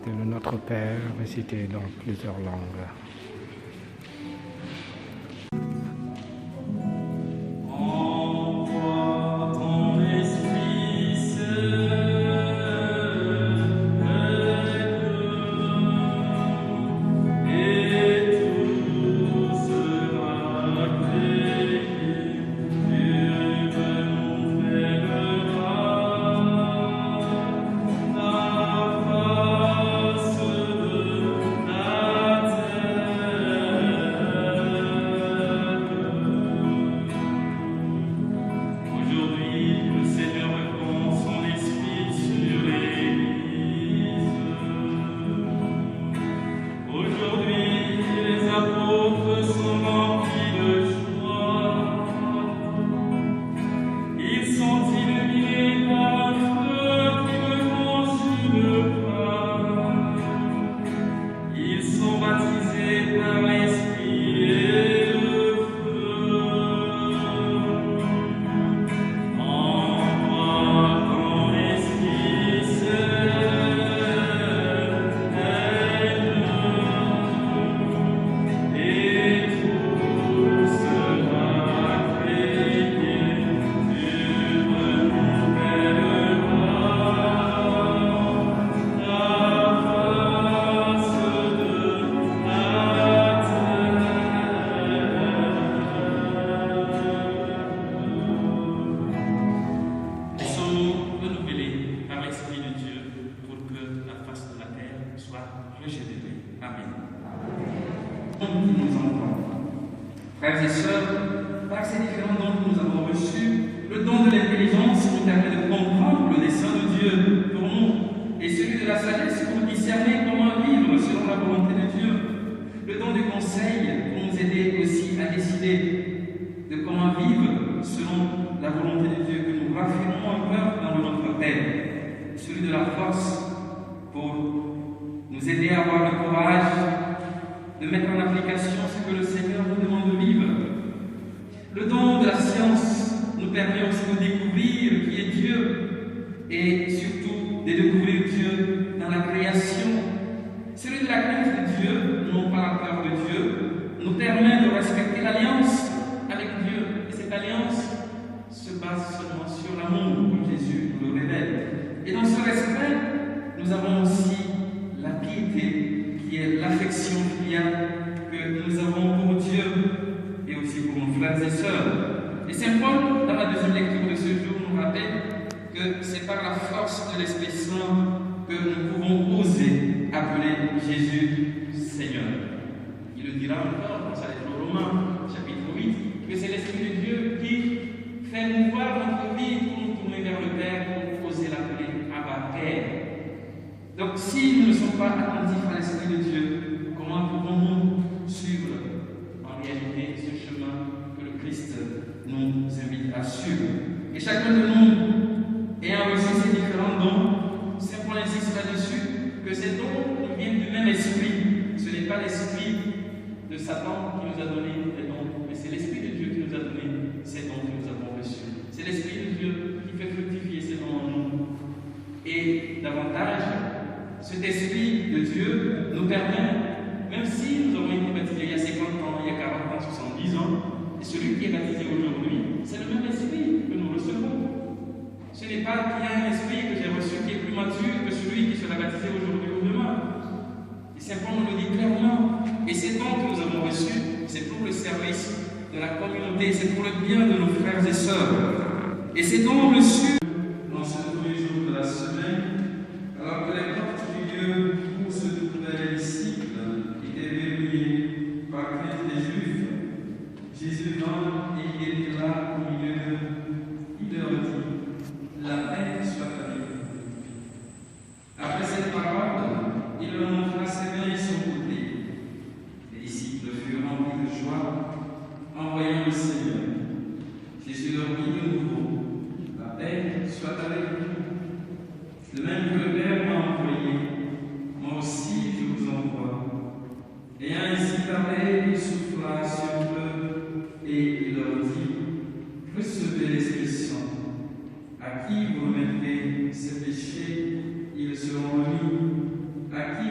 de Notre Père, récité dans plusieurs langues. Frères et sœurs, par ces différents dons que nous avons reçus, le don de l'intelligence nous permet de comprendre le dessein de Dieu pour nous, et celui de la sagesse pour discerner comment vivre selon la volonté de Dieu. Le don du conseil pour nous aider aussi à décider de comment vivre selon la volonté de Dieu, que nous raffirmons encore dans notre Père. Celui de la force pour nous aider à avoir le courage de mettre en application ce que le Seigneur nous demande de vivre. Le don de la science nous permet aussi de découvrir qui est Dieu et surtout de découvrir Dieu dans la création. Celui de la crainte de Dieu, non pas la peur de Dieu, nous permet de respecter l'alliance avec Dieu. Et cette alliance se base seulement sur l'amour, comme Jésus nous le révèle. Et dans ce respect, nous avons aussi la piété, qui est l'affection filiale que nous avons pour Dieu et aussi pour nos frères et sœurs. Et Saint Paul, dans la deuxième lecture de ce jour, nous rappelle que c'est par la force de l'Esprit Saint que nous pouvons oser appeler Jésus Seigneur. Il le dira encore dans sa lettre aux Romains, chapitre 8, que c'est l'Esprit de Dieu qui fait mouvoir notre vie pour nous tourner vers le Père, pour oser l'appeler Abba Père. Donc, si nous ne sommes pas attentifs à l'Esprit de Dieu, comment pouvons-nous suivre en réalité ce chemin que le Christ nous invite à suivre? Et chacun de nous, ayant reçu ces différents dons, Saint Paul insiste là-dessus, que ces dons nous viennent du même esprit. Ce n'est pas l'esprit de Satan qui nous a donné les dons, mais c'est l'Esprit de Dieu qui nous a donné ces dons que nous avons reçus. C'est l'Esprit de Dieu qui fait fructifier ces dons en nous. Et davantage, cet Esprit de Dieu nous permet, même si nous avons été baptisés il y a 50 ans, il y a 40 ans, 70 ans, et celui qui est baptisé aujourd'hui, c'est le même Esprit que nous recevons. Ce n'est pas qu'il y a un Esprit que j'ai reçu qui est plus mature que celui qui sera baptisé aujourd'hui ou demain. Et Saint Paul nous le dit clairement. Et ces dons que nous avons reçus, c'est pour le service de la communauté, c'est pour le bien de nos frères et sœurs. Et ces dons reçus dans ce premier jour de la semaine, alors que les portes du lieu où se trouvaient les disciples étaient verrouillées par crainte des Juifs, Jésus vint et il était là au milieu d'eux. Il leur dit: la paix soit avec vous. Après cette parole, il leur montra ses mains et son côté. Les disciples furent remplis de joie en voyant le Seigneur. Jésus leur dit de nouveau: la paix soit avec vous. De même que le Père m'a envoyé, moi aussi je vous envoie. Ayant ainsi parlé, il souffla sur eux et il leur dit: recevez l'Esprit Saint. À qui vous remettrez ses péchés, ils seront remis. À qui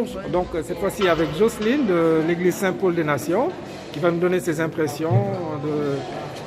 bonjour. Donc cette fois-ci avec Jocelyne de l'église Saint-Paul des Nations qui va nous donner ses impressions de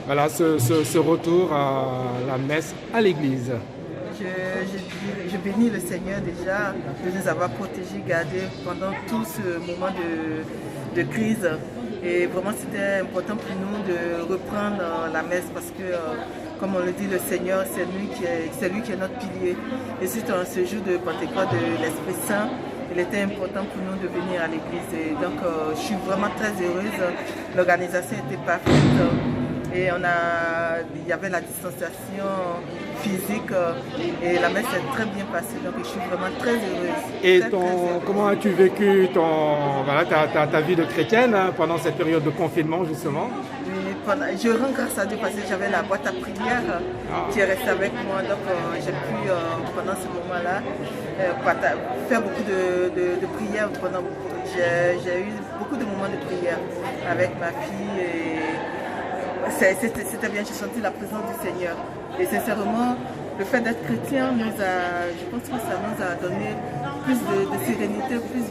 voilà, ce retour à la messe à l'église. Je bénis le Seigneur déjà de nous avoir protégés, gardés pendant tout ce moment de crise. Et vraiment c'était important pour nous de reprendre la messe parce que, comme on le dit, le Seigneur, c'est lui qui est notre pilier. Et c'est en ce jour de Pentecôte de l'Esprit Saint, il était important pour nous de venir à l'église. Et donc je suis vraiment très heureuse. L'organisation était parfaite. Et il y avait la distanciation physique et la messe est très bien passée, donc je suis vraiment très heureuse. Et comment as-tu vécu ta vie de chrétienne pendant cette période de confinement justement? Je rends grâce à Dieu parce que j'avais la boîte à prière qui est restée avec moi, donc j'ai pu pendant ce moment-là faire beaucoup de prières. J'ai eu beaucoup de moments de prière avec ma fille et c'était bien, j'ai senti la présence du Seigneur. Et sincèrement, le fait d'être chrétien, je pense que ça nous a donné plus de sérénité, plus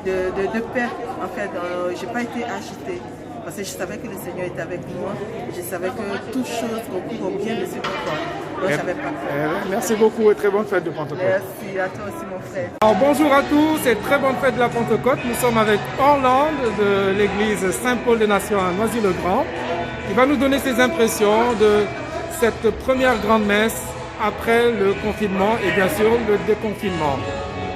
de paix. En fait, je n'ai pas été agitée parce que je savais que le Seigneur était avec moi. Et je savais que toute chose concourt au bien de ceux qui croient. Donc, je n'avais pas peur. Merci beaucoup et très bonne fête de Pentecôte. Merci à toi aussi, mon frère. Alors, bonjour à tous et très bonne fête de la Pentecôte. Nous sommes avec Orlande de l'église Saint-Paul des Nations à Noisy-le-Grand. Il va nous donner ses impressions de cette première grande messe après le confinement et bien sûr le déconfinement.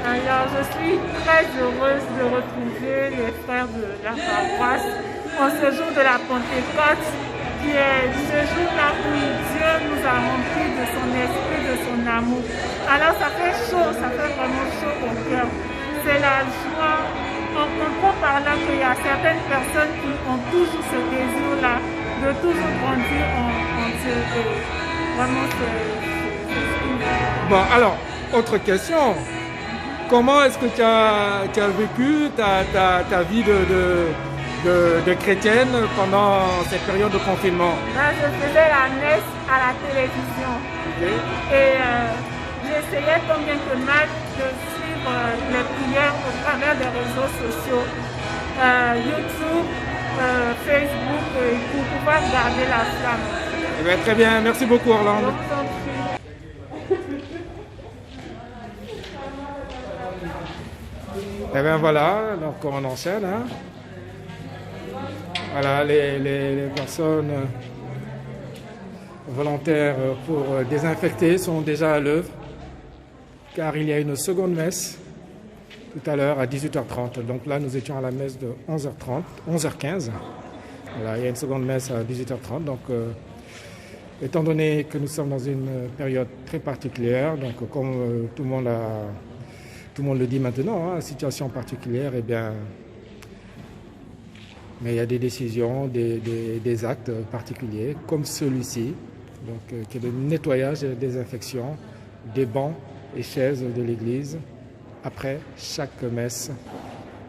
Alors je suis très heureuse de retrouver les frères de la paroisse en ce jour de la Pentecôte qui est ce jour-là où Dieu nous a remplis de son esprit, de son amour. Alors ça fait chaud, ça fait vraiment chaud au cœur. C'est la joie. On comprend par là qu'il y a certaines personnes qui ont toujours ce désir-là de toujours grandir en Dieu. Vraiment, Bon, alors, autre question. Comment est-ce que tu as vécu ta vie de chrétienne pendant cette période de confinement? Là, je faisais la messe à la télévision. Okay. Et j'essayais tant bien que mal de suivre les prières au travers des réseaux sociaux, YouTube, Facebook, pour pouvoir garder la flamme. Eh bien, très bien, merci beaucoup Orlande. Et bien voilà, donc on enchaîne. Hein. Voilà les personnes volontaires pour désinfecter sont déjà à l'œuvre, car il y a une seconde messe tout à l'heure à 18h30. Donc là, nous étions à la messe de 11h15. Voilà, il y a une seconde messe à 18h30. Donc, étant donné que nous sommes dans une période très particulière, donc comme tout le monde le dit maintenant, situation particulière, eh bien, mais il y a des décisions, des actes particuliers, comme celui-ci, donc qui est le nettoyage et la désinfection des bancs et chaises de l'église après chaque messe,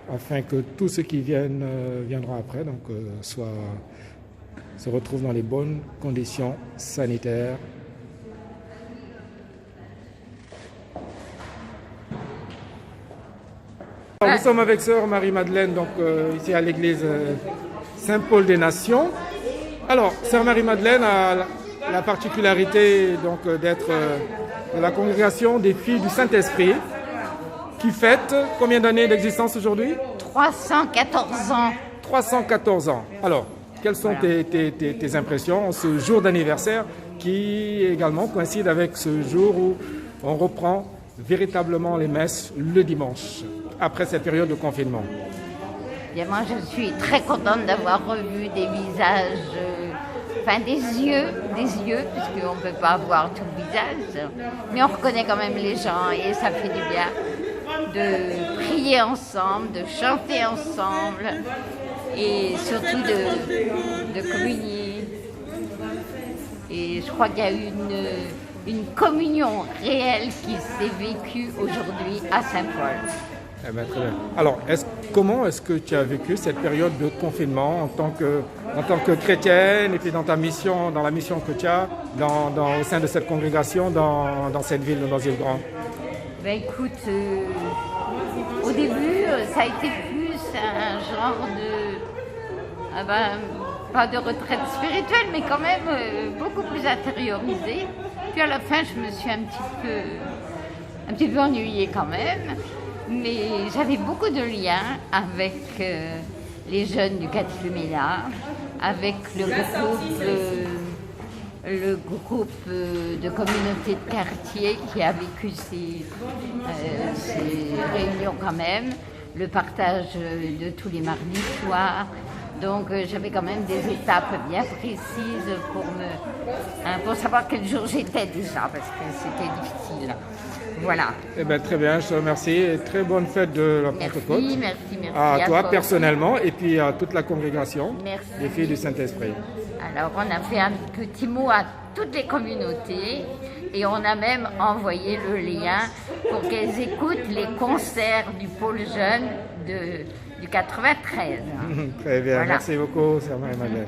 afin que tous ceux qui viendront après donc, se retrouvent dans les bonnes conditions sanitaires. Alors, nous sommes avec sœur Marie-Madeleine, donc ici à l'église Saint-Paul des Nations. Alors, sœur Marie-Madeleine a la particularité donc d'être de la congrégation des filles du Saint-Esprit, qui fête combien d'années d'existence aujourd'hui? 314 ans. 314 ans. Alors, quelles sont tes impressions en ce jour d'anniversaire qui également coïncide avec ce jour où on reprend véritablement les messes le dimanche, après cette période de confinement? Bien, moi, je suis très contente d'avoir revu des visages, des yeux, puisqu'on ne peut pas voir tout le visage, mais on reconnaît quand même les gens et ça fait du bien de prier ensemble, de chanter ensemble et surtout de communier. Et je crois qu'il y a eu une communion réelle qui s'est vécue aujourd'hui à Saint-Paul. Eh bien, très bien. Alors, comment est-ce que tu as vécu cette période de confinement en tant que chrétienne et puis dans ta mission, dans la mission que tu as au sein de cette congrégation dans cette ville de Noisy-le-Grand? Ben écoute, au début, ça a été plus un genre de... pas de retraite spirituelle, mais quand même beaucoup plus intériorisée. Puis à la fin, je me suis un petit peu ennuyée quand même. Mais j'avais beaucoup de liens avec les jeunes du Catéchuménat, avec le groupe de communauté de quartier qui a vécu ces réunions quand même, le partage de tous les mardis soirs. Donc j'avais quand même des étapes bien précises pour savoir quel jour j'étais déjà, parce que c'était difficile. Voilà. Eh bien, très bien, je te remercie. Et très bonne fête de la Pentecôte. Merci. À toi personnellement et puis à toute la congrégation des filles du Saint-Esprit. Alors, on a fait un petit mot à toutes les communautés et on a même envoyé le lien pour qu'elles écoutent les concerts du pôle jeune du 93. Très bien, voilà. Merci beaucoup, Sœur Marie-Madeleine.